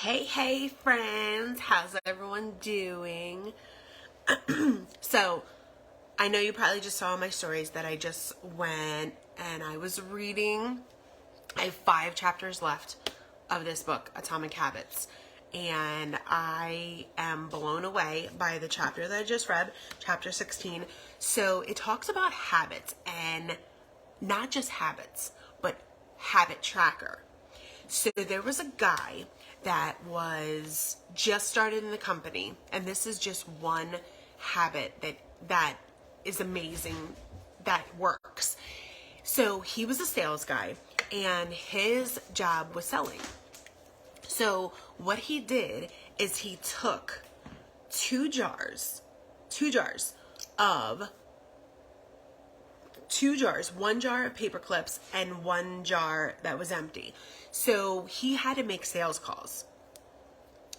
Hey friends, how's everyone doing? So, I know you probably just saw my stories that I just went and I was reading. I have 5 chapters left of this book, Atomic Habits. And I am blown away by the chapter that I just read, chapter 16. So, it talks about habits and not just habits, but habit tracker. So there was a guy that was just started in the company, and this is just one habit that is amazing, that works. So he was a sales guy, and his job was selling. So what he did is he took two jars of one jar of paper clips and one jar that was empty. So he had to make sales calls.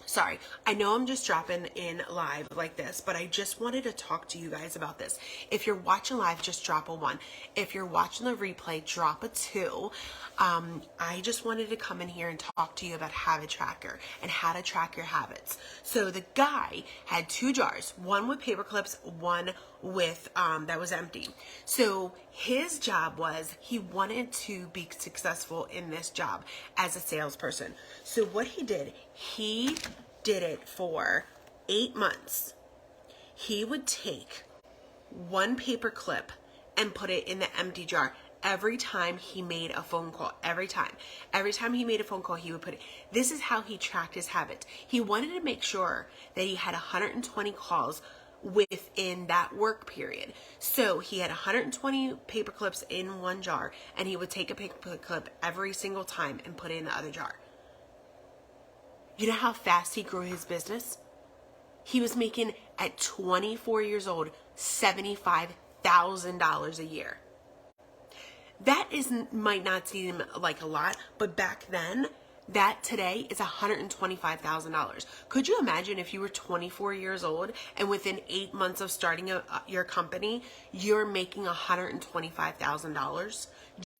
Sorry, I know I'm just dropping in live like this, but I just wanted to talk to you guys about this. If you're watching live, just drop a 1. If you're watching the replay, drop a 2. I just wanted to come in here and talk to you about Habit Tracker and how to track your habits. So the guy had 2 jars, one with paper clips, one with that was empty. So his job was he wanted to be successful in this job as a salesperson. So what he did it for 8 months. He would take one paper clip and put it in the empty jar every time he made a phone call. Every time he made a phone call, he would put it. This is how he tracked his habits. He wanted to make sure that he had 120 calls within that work period. So he had 120 paper clips in one jar, and he would take a paper clip every single time and put it in the other jar. You know how fast he grew his business? He was making, at 24 years old, $75,000 a year. That might not seem like a lot, but back then, that today is $125,000. Could you imagine if you were 24 years old and within 8 months of starting your company, you're making $125,000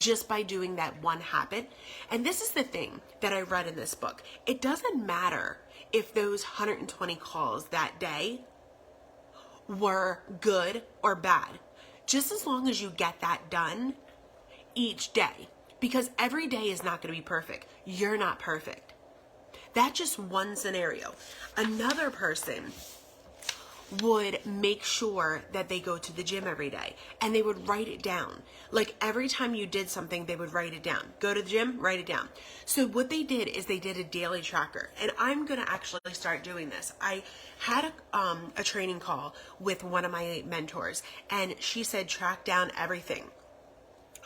just by doing that one habit? And this is the thing that I read in this book. It doesn't matter if those 120 calls that day were good or bad, just as long as you get that done each day, because every day is not going to be perfect. You're not perfect. That's just one scenario. Another person would make sure that they go to the gym every day, and they would write it down. Like every time you did something, they would write it down. Go to the gym, write it down. So what they did is they did a daily tracker, and I'm going to actually start doing this. I had a training call with one of my mentors, and she said track down everything.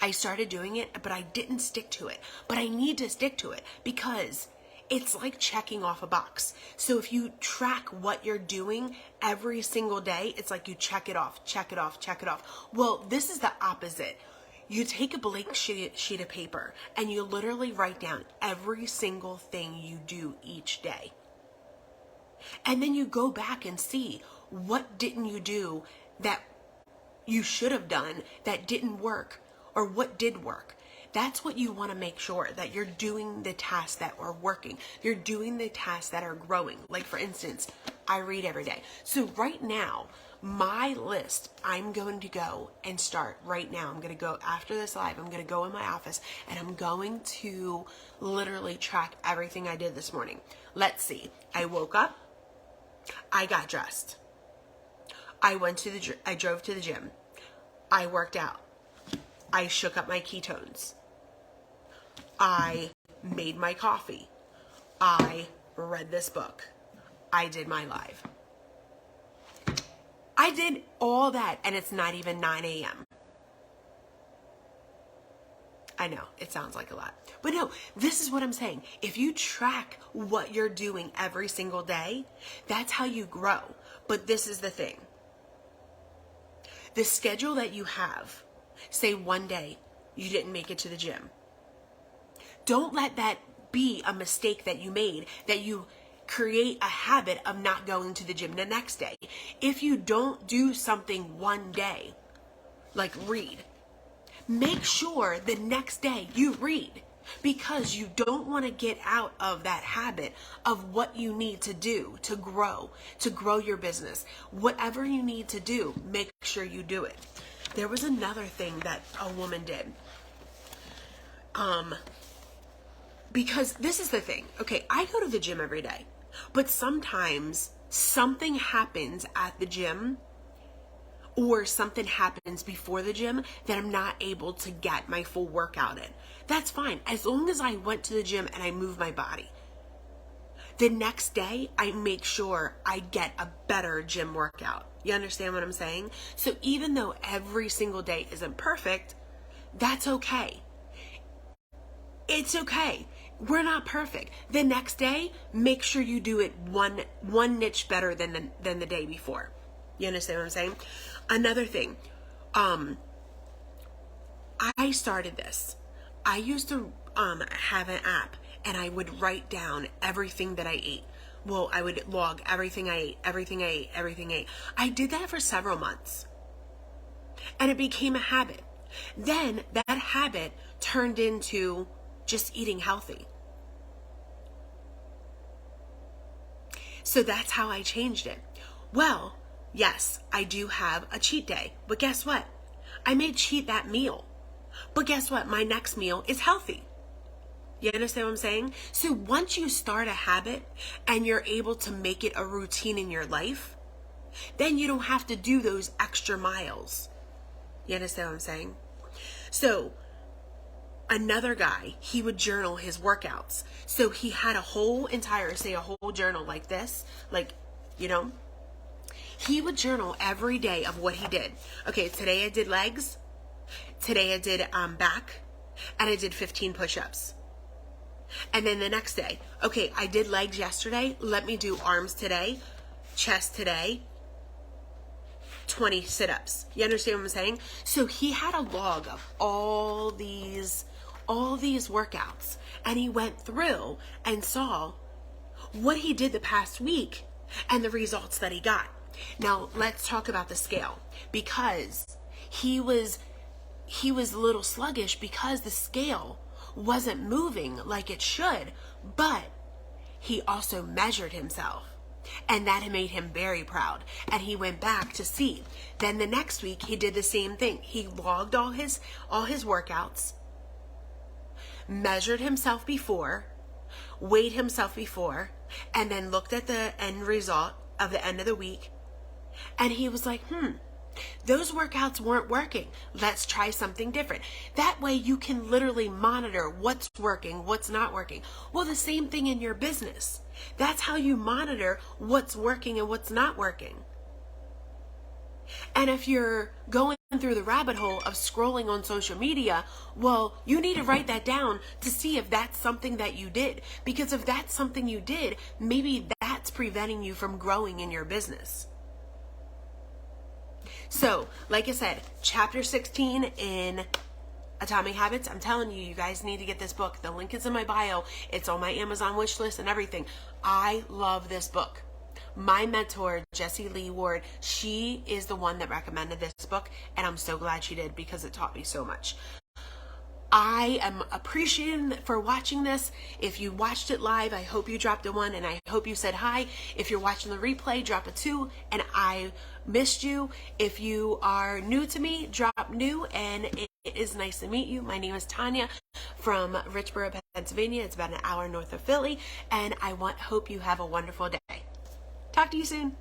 I started doing it, but I didn't stick to it. But I need to stick to it because it's like checking off a box. So if you track what you're doing every single day, it's like you check it off, check it off, check it off. Well, this is the opposite. You take a blank sheet of paper and you literally write down every single thing you do each day. And then you go back and see what didn't you do that you should have done that didn't work, or what did work. That's what you want to make sure, that you're doing the tasks that are working. You're doing the tasks that are growing. Like for instance, I read every day. So right now, my list, I'm going to go and start right now. I'm going to go after this live. I'm going to go in my office and I'm going to literally track everything I did this morning. Let's see. I woke up. I got dressed. I drove to the gym. I worked out. I shook up my ketones. I made my coffee. I read this book. I did my live. I did all that, and it's not even 9 a.m. I know, it sounds like a lot. But no, this is what I'm saying. If you track what you're doing every single day, that's how you grow. But this is the thing. The schedule that you have, say one day you didn't make it to the gym. Don't let that be a mistake that you made, that you create a habit of not going to the gym the next day. If you don't do something one day, like read, make sure the next day you read. because you don't want to get out of that habit of what you need to do to grow your business. Whatever you need to do, make sure you do it. There was another thing that a woman did. Because this is the thing. Okay, I go to the gym every day, but sometimes something happens at the gym or something happens before the gym that I'm not able to get my full workout in. That's fine, as long as I went to the gym and I moved my body. The next day, I make sure I get a better gym workout. You understand what I'm saying? So even though every single day isn't perfect, that's okay. It's okay. We're not perfect. The next day, make sure you do it one niche better than the day before. You understand what I'm saying? Another thing, I started this. I used to have an app, and I would write down everything that I ate. Well, I would log everything I ate, everything I ate, everything I ate. I did that for several months, and it became a habit. Then that habit turned into just eating healthy. So that's how I changed it. Well, yes, I do have a cheat day, but guess what? I may cheat that meal, but guess what? My next meal is healthy. You understand what I'm saying? So once you start a habit and you're able to make it a routine in your life, then you don't have to do those extra miles. You understand what I'm saying? So another guy, he would journal his workouts. So he had a whole journal like this, he would journal every day of what he did. Okay, today I did legs, today I did back, and I did 15 push-ups. And then the next day, okay, I did legs yesterday, let me do arms today, chest today, 20 sit-ups. You understand what I'm saying? So he had a log of all these workouts, and he went through and saw what he did the past week and the results that he got. Now let's talk about the scale, because he was a little sluggish because the scale wasn't moving like it should, but he also measured himself, and that made him very proud, and he went back to see. Then the next week he did the same thing. He logged all his workouts, measured himself before, weighed himself before, and then looked at the end result of the end of the week, and he was like, those workouts weren't working. Let's try something different. That way you can literally monitor what's working, what's not working. Well, the same thing in your business. That's how you monitor what's working and what's not working. And if you're going through the rabbit hole of scrolling on social media, well, you need to write that down to see if that's something that you did. Because if that's something you did, maybe that's preventing you from growing in your business. So, like I said, chapter 16 in Atomic Habits. I'm telling you, you guys need to get this book. The link is in my bio. It's on my Amazon wish list and everything. I love this book. My mentor, Jessie Lee Ward, she is the one that recommended this book, and I'm so glad she did because it taught me so much. I am appreciating for watching this. If you watched it live, I hope you dropped a 1 and I hope you said hi. If you're watching the replay, drop a 2 and I missed you. If you are new to me, drop new, and it is nice to meet you. My name is Tanya from Richboro, Pennsylvania. It's about an hour north of Philly, and I hope you have a wonderful day. Talk to you soon.